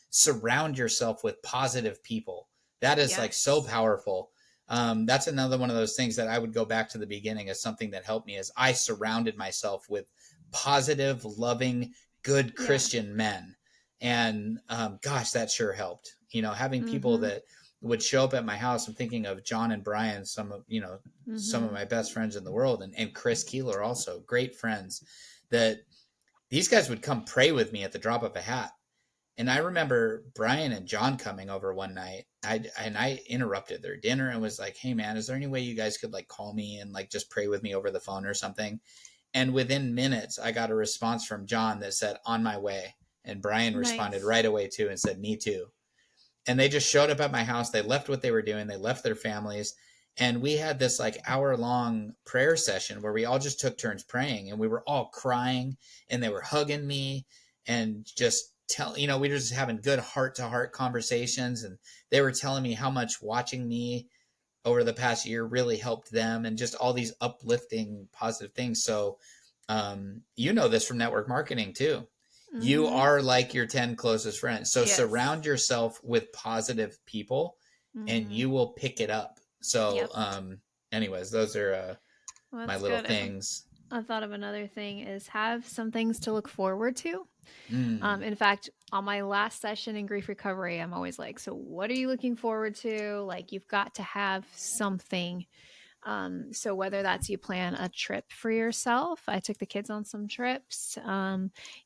surround yourself with positive people. That is like so Yes. powerful. That's another one of those things that I would go back to the beginning as something that helped me, is I surrounded myself with positive, loving, good Yeah. Christian men. And gosh, that sure helped. Having people Mm-hmm. that would show up at my house. I'm thinking of John and Brian, some of Mm-hmm. my best friends in the world, and Chris Keeler, also great friends, that these guys would come pray with me at the drop of a hat. And I remember Brian and John coming over one night. I interrupted their dinner and was like, "Hey man, is there any way you guys could like call me and like just pray with me over the phone or something?" And within minutes, I got a response from John that said, "On my way." And Brian responded Nice. right away too and said, "Me too." And they just showed up at my house. They left what they were doing. They left their families. And we had this like hour-long prayer session where we all just took turns praying, and we were all crying, and they were hugging me and just we were just having good heart-to-heart conversations, and they were telling me how much watching me over the past year really helped them, and just all these uplifting positive things. So this from network marketing too. You Mm-hmm. are like your 10 closest friends. So Yes. surround yourself with positive people and Mm-hmm. you will pick it up. So, Yep. anyways, those are Well, my that's little good. things. I thought of another thing is have some things to look forward to. Mm, In fact, on my last session in grief recovery, I'm always like, so what are you looking forward to? Like, you've got to have something. So whether that's you plan a trip for yourself, I took the kids on some trips.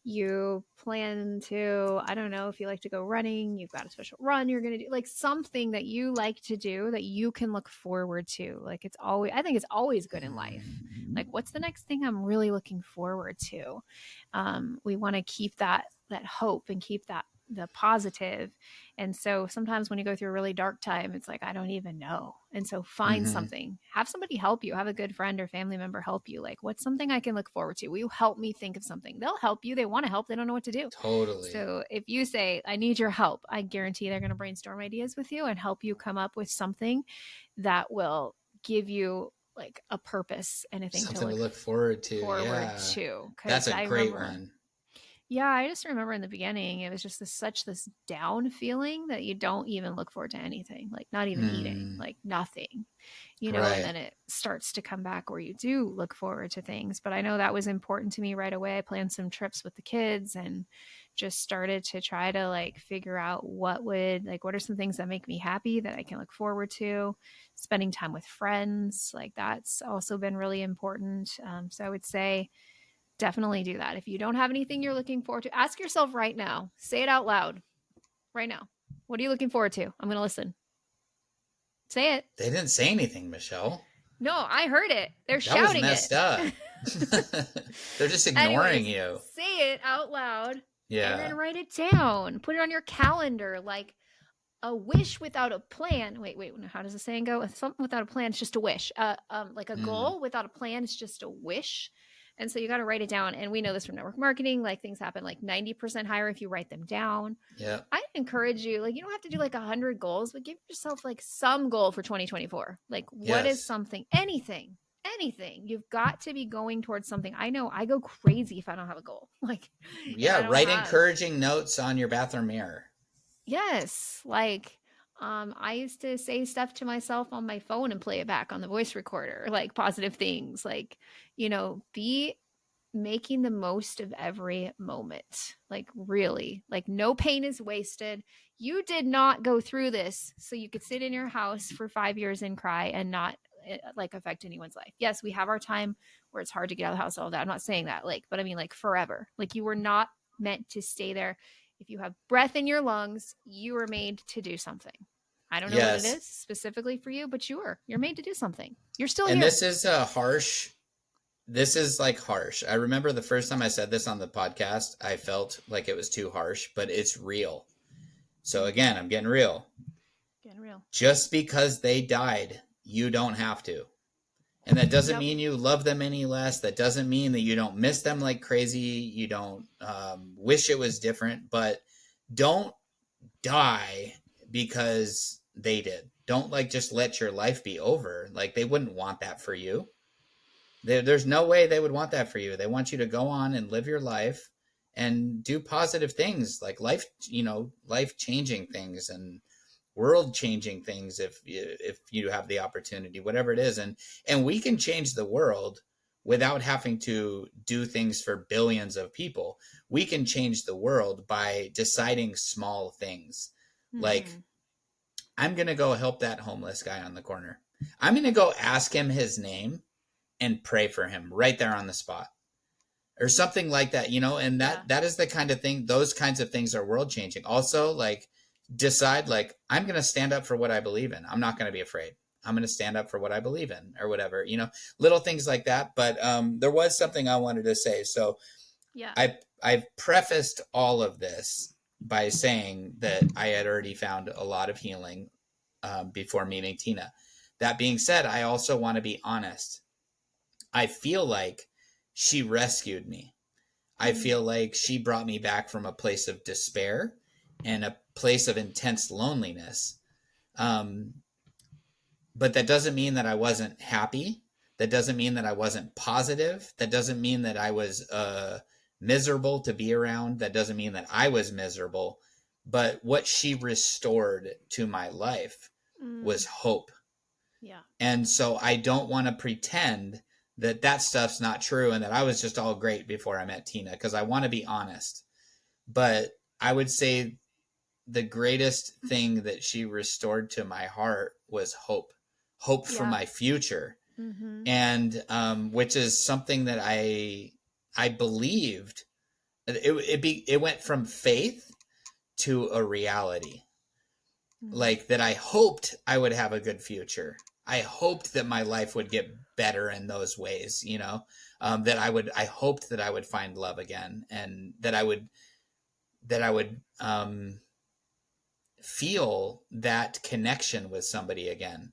You plan to, I don't know, if you like to go running, you've got a special run you're going to do, like something that you like to do that you can look forward to. Like it's always, I think it's always good in life. Like, what's the next thing I'm really looking forward to? We want to keep that hope and keep that the positive. And so sometimes when you go through a really dark time, it's like, I don't even know. And so find mm-hmm. something, have somebody help you, have a good friend or family member help you. Like, what's something I can look forward to? Will you help me think of something? They'll help you. They want to help. They don't know what to do. Totally. So if you say, I need your help, I guarantee they're going to brainstorm ideas with you and help you come up with something that will give you like a purpose and a thing to Something to look look forward to. forward Yeah. to. That's Cause a I great remember one. yeah, I just remember in the beginning, it was just such this down feeling that you don't even look forward to anything, like not even eating, Mm, like nothing, and right. then it starts to come back where you do look forward to things. But I know that was important to me right away. I planned some trips with the kids and just started to try to like figure out what are some things that make me happy that I can look forward to. Spending time with friends, like that's also been really important. So I would say, definitely do that. If you don't have anything you're looking forward to, ask yourself right now. Say it out loud right now. What are you looking forward to? I'm going to listen. Say it. They didn't say anything, Michelle. No, I heard it. They're That was shouting it. messed up. They're just ignoring Anyways, you. say it out loud and Yeah. then write it down. Put it on your calendar. Like, a wish without a plan. Wait. How does the saying go? Something without a plan is just a wish. Like a Mm, goal without a plan is just a wish. And so you got to write it down. And we know this from network marketing. Like things happen like 90% higher if you write them down. yeah. I encourage you, like, you don't have to do like 100 goals, but give yourself like some goal for 2024. Like, what is Yes. something, anything. You've got to be going towards something. I know I go crazy if I don't have a goal. Like, if I Yeah. don't Write have, encouraging notes on your bathroom mirror. yes, like, I used to say stuff to myself on my phone and play it back on the voice recorder, like positive things, like, be making the most of every moment. Like, really, like, no pain is wasted. You did not go through this so you could sit in your house for 5 years and cry and not like affect anyone's life. Yes, we have our time where it's hard to get out of the house, all that. I'm not saying that, like, but I mean, like, forever. Like, you were not meant to stay there. If you have breath in your lungs, you were made to do something. I don't know what it Yes. is specifically for you, but you're made to do something. You're still And here. this is harsh. This is like harsh. I remember the first time I said this on the podcast, I felt like it was too harsh, but it's real. So Mm-hmm. again, I'm getting real. Getting real. Just because they died, you don't have to. And that doesn't Yep. mean you love them any less. That doesn't mean that you don't miss them like crazy. You don't wish it was different, but don't die because they did. Don't like just let your life be over. Like they wouldn't want that for you. There's no way they would want that for you. They want you to go on and live your life and do positive things like life changing things and world changing things if you have the opportunity, whatever it is. And we can change the world without having to do things for billions of people. We can change the world by deciding small things. Like, Mm-hmm. I'm going to go help that homeless guy on the corner. I'm going to go ask him his name and pray for him right there on the spot or something like that, and Yeah. that is the kind of thing, those kinds of things are world changing. Also, like, decide like, I'm going to stand up for what I believe in. I'm not going to be afraid. I'm going to stand up for what I believe in or whatever, little things like that. But there was something I wanted to say. So Yeah. I've prefaced all of this by saying that I had already found a lot of healing before meeting Tina. That being said, I also want to be honest. I feel like she rescued me. I Mm. feel like she brought me back from a place of despair and a place of intense loneliness. Um, but that doesn't mean that I wasn't happy. That doesn't mean that I wasn't positive. That doesn't mean that I was miserable to be around. That doesn't mean that I was miserable. But what she restored to my life Mm. was hope. Yeah. And so I don't want to pretend that that stuff's not true and that I was just all great before I met Tina because I want to be honest. But I would say the greatest thing that she restored to my heart was hope for Yeah. my future. Mm-hmm. And which is something that I believed. It went from faith to a reality, Mm. like that I hoped I would have a good future. I hoped that my life would get better in those ways, that I hoped that I would find love again and that I would feel that connection with somebody again.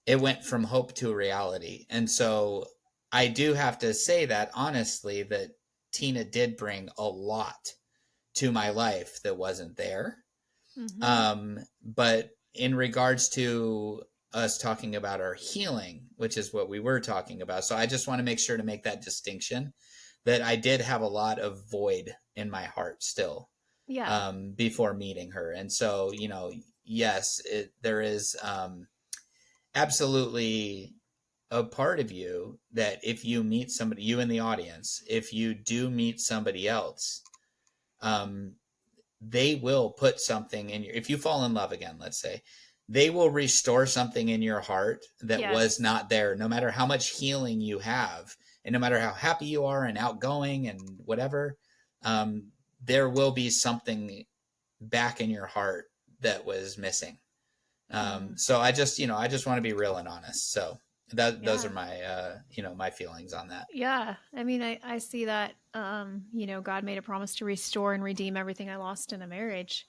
It went from hope to reality. And so I do have to say that honestly, that Tina did bring a lot to my life that wasn't there. Mm-hmm. But in regards to us talking about our healing, which is what we were talking about, so I just want to make sure to make that distinction that I did have a lot of void in my heart still Yeah. before meeting her. And so, yes, there is absolutely a part of you that if you meet somebody, you in the audience, if you do meet somebody else, um, they will put something in your, if you fall in love again, let's say, they will restore something in your heart that was Yes. not there, no matter how much healing you have and no matter how happy you are and outgoing and whatever. um, there will be something back in your heart that was missing. Mm. So I just want to be real and honest. So those are Yeah. my my feelings on that. Yeah. I mean, I see that, God made a promise to restore and redeem everything I lost in a marriage,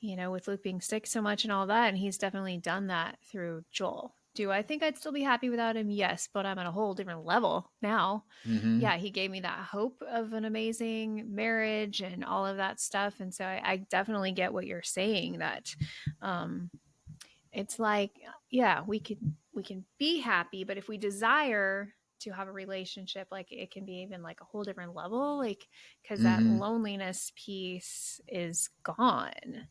with Luke being sick so much and all that. And he's definitely done that through Joel. Do I think I'd still be happy without him? Yes, but I'm at a whole different level now. Hmm. Yeah, he gave me that hope of an amazing marriage and all of that stuff. And so I definitely get what you're saying that, um, it's like, yeah, we can be happy, but if we desire to have a relationship, like it can be even like a whole different level, like because that Hmm. loneliness piece is gone.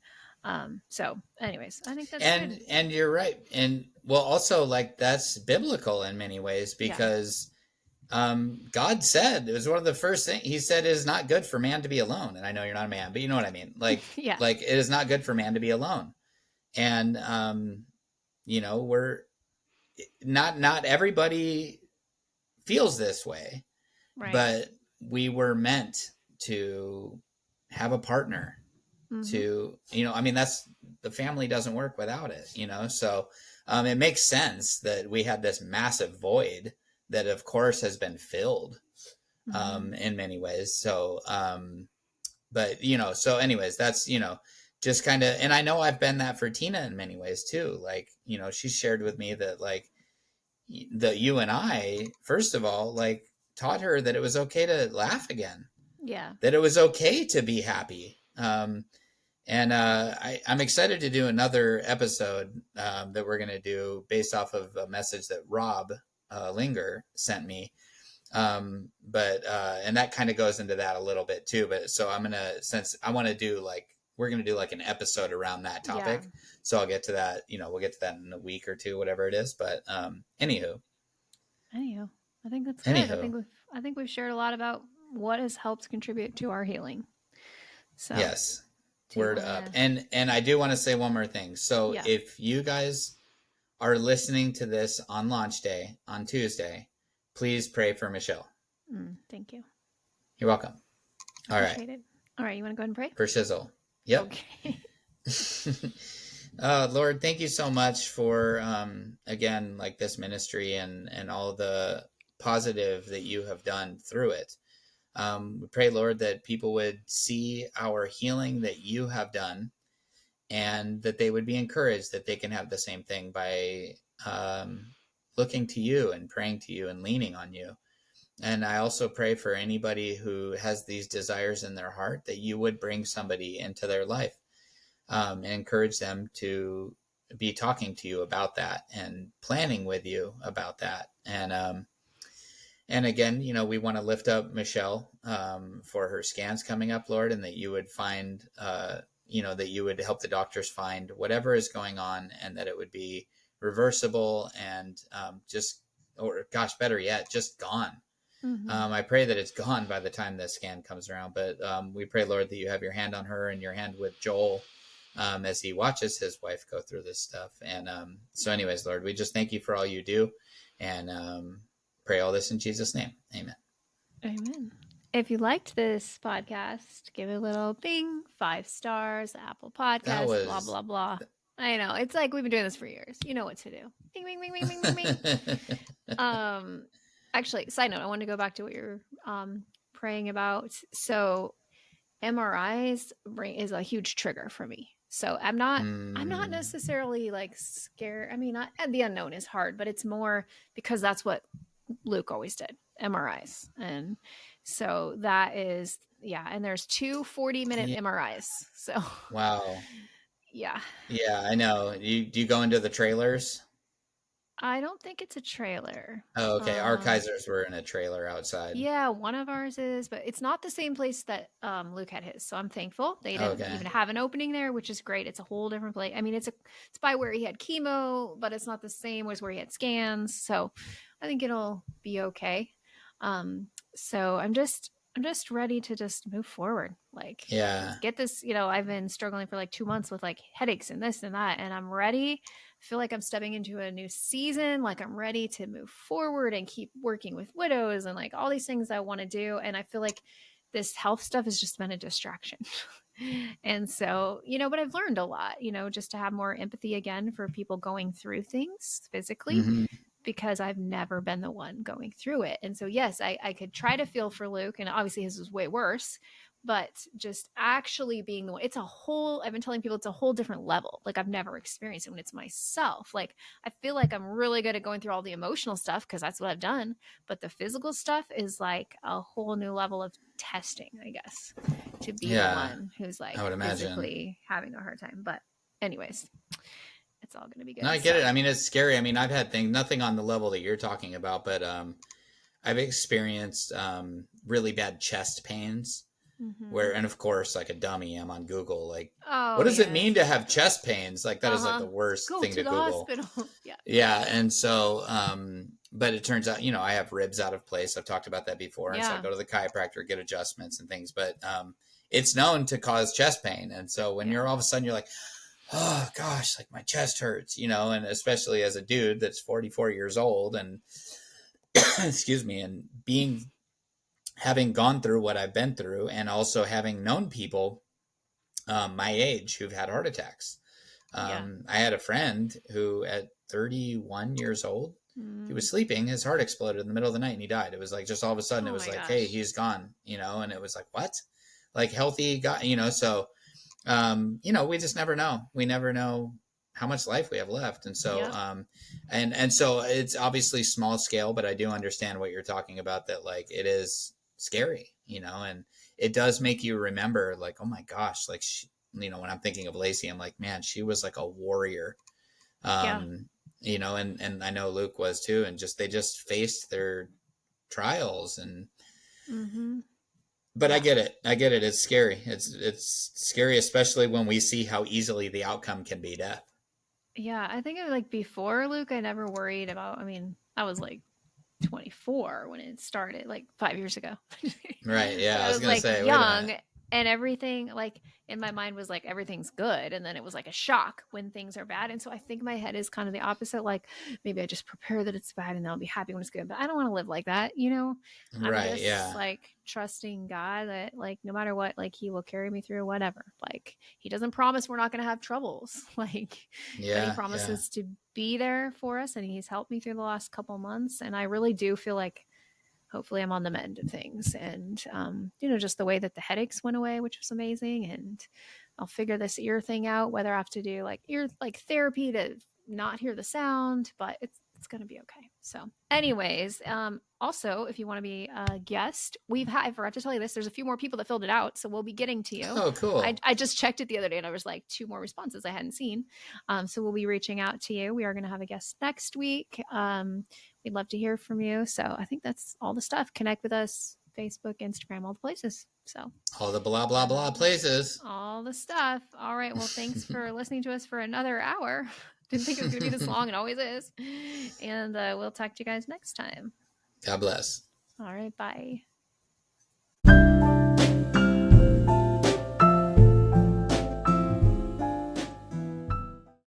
So anyways, I think that's good. And you're right. And well, also like that's biblical in many ways Yeah. because God said it was one of the first things he said it is not good for man to be alone. And I know you're not a man, but you know what I mean. Yeah. Like it is not good for man to be alone. And we're not everybody feels this way, Right. but we were meant to have a partner Mm-hmm. to I mean that's the family doesn't work without it, so it makes sense that we had this massive void that of course has been filled Mm-hmm. in many ways. So but so anyways, that's just kind of, and I know I've been that for Tina in many ways too. Like she shared with me that like that you and I first of all like taught her that it was okay to laugh again, Yeah. that it was okay to be happy. And I'm excited to do another episode that we're going to do based off of a message that Rob Linger sent me. But and that kind of goes into that a little bit too. But so I'm going to, since I want to do like, we're going to do like an episode around that Yeah. topic. So I'll get to that, we'll get to that in a week or two, whatever it is. But Anyhow, I think that's good. anywho, I think we've shared a lot about what has helped contribute to our healing. So, yes, do you word want up. to? And I do want to say one more thing. So Yeah. if you guys are listening to this on launch day on Tuesday, please pray for Michelle. Thank you. You're welcome. All right. Appreciate it. All right, you want to go ahead and pray? For Shizzle. Yep. Okay. Lord, thank you so much for, again, like this ministry and all the positive that you have done through it. We pray, Lord, that people would see our healing that you have done and that they would be encouraged that they can have the same thing by looking to you and praying to you and leaning on you. And I also pray for anybody who has these desires in their heart that you would bring somebody into their life and encourage them to be talking to you about that and planning with you about that. And again, we want to lift up Michelle for her scans coming up, Lord, and that you would find, that you would help the doctors find whatever is going on and that it would be reversible and or gosh, better yet, just gone. Mm-hmm. I pray that it's gone by the time this scan comes around. But we pray, Lord, that you have your hand on her and your hand with Joel as he watches his wife go through this stuff. And so, anyways, Lord, we just thank you for all you do and pray all this in Jesus' name. Amen. Amen. If you liked this podcast, give it a little bing, 5 stars, Apple That Podcast, blah, was. blah, blah. I know. It's like we've been doing this for years. You know what to do. Bing, bing, bing, bing, bing, bing, bing. Um, Actually, side note, I want to go back to what you're praying about. So MRIs is a huge trigger for me. So I'm not necessarily like scared. I mean, the unknown is hard, but it's more because that's what Luke always did, MRIs. And so that is, yeah. And there's two 40-minute Yeah. MRIs. So Wow. yeah, Yeah, I know. Do you go into the trailers? I don't think it's a trailer. Oh, okay. Our Kaisers were in a trailer outside. Yeah, one of ours is, but it's not the same place that Luke had his. So I'm thankful they didn't Okay. even have an opening there, which is great. It's a whole different place. I mean, it's by where he had chemo, but it's not the same as where he had scans. So I think it'll be okay. So I'm just ready to just move forward. Like Yeah. get this, I've been struggling for like 2 months with like headaches and this and that, and I'm ready. I feel like I'm stepping into a new season. Like I'm ready to move forward and keep working with widows and like all these things I want to do. And I feel like this health stuff has just been a distraction. And so, but I've learned a lot, just to have more empathy again for people going through things physically. Mm-hmm. because I've never been the one going through it. And so, yes, I could try to feel for Luke, and obviously his was way worse, but just actually being the one, it's a whole, I've been telling people it's a whole different level. Like I've never experienced it when it's myself. Like I feel like I'm really good at going through all the emotional stuff because that's what I've done. But the physical stuff is like a whole new level of testing, I guess, to be the Yeah, one who's I like would imagine. physically having a hard time. But, anyways, it's all going to be No, I good. get it. So, I mean, it's scary. I mean, I've had things, nothing on the level that you're talking about, but I've experienced really bad chest pains mm-hmm. where, and of course, like a dummy, I'm on Google. Like, what Oh, does it yes. mean to have chest pains? Like, that is like Uh-huh. the worst Go thing to to the Google. hospital. Yeah. Yeah. And so, but it turns out, I have ribs out of place. I've talked about that before. And so I Yeah. go to the chiropractor, get adjustments and things, but it's known to cause chest pain. And so when Yeah. you're all of a sudden, you're like, oh gosh, like my chest hurts, and especially as a dude that's 44 years old and excuse me, and having gone through what I've been through and also having known people my age who've had heart attacks. Yeah. I had a friend who at 31 years old, he Mm. was sleeping, his heart exploded in the middle of the night and he died. It was like just all of a sudden it Oh was my like, hey, gosh. he's gone, and it was like, what? Like healthy guy, so we just never know. We never know how much life we have left. And so, Yep. and so it's obviously small scale, but I do understand what you're talking about, that like it is scary, and it does make you remember like, oh my gosh, like, when I'm thinking of Lacey, I'm like, man, she was like a warrior. Yeah. Um, and I know Luke was too. And they just faced their trials Mm-hmm. but I Yeah. get it. I get it. It's scary. It's scary, especially when we see how easily the outcome can be death. Yeah. I think like before Luke, I never worried about, I mean, I was like 24 when it started, like 5 years ago. Right. Yeah. But I I was was gonna like say, wait a young, minute. and everything like in my mind was like everything's good, and then it was like a shock when things are bad. And so I think my head is kind of the opposite. Like maybe I just prepare that it's bad and I'll be happy when it's good. But I don't want to live like that, you know? I'm Right. just Yeah. like trusting God that like no matter what, like he will carry me through whatever. Like he doesn't promise we're not going to have troubles. Like, but he Yeah. Yeah. promises to be there for us, and he's helped me through the last couple months. And I really do feel like hopefully I'm on the mend of things. And, just the way that the headaches went away, which was amazing. And I'll figure this ear thing out, whether I have to do like ear, like therapy to not hear the sound, but it's going to be okay. So anyways, also, if you want to be a guest, I forgot to tell you this, there's a few more people that filled it out. So we'll be getting to you. Oh, I, cool. I just checked it the other day and I was like two more responses I hadn't seen. So we'll be reaching out to you. We are going to have a guest next week. We'd love to hear from you. So I think that's all the stuff. Connect with us, Facebook, Instagram, all the places. So All the blah blah blah places. all the stuff. All right. Well, thanks for listening to us for another hour. Didn't think it was going to be this long. It always is. And we'll talk to you guys next time. God bless. All right. Bye.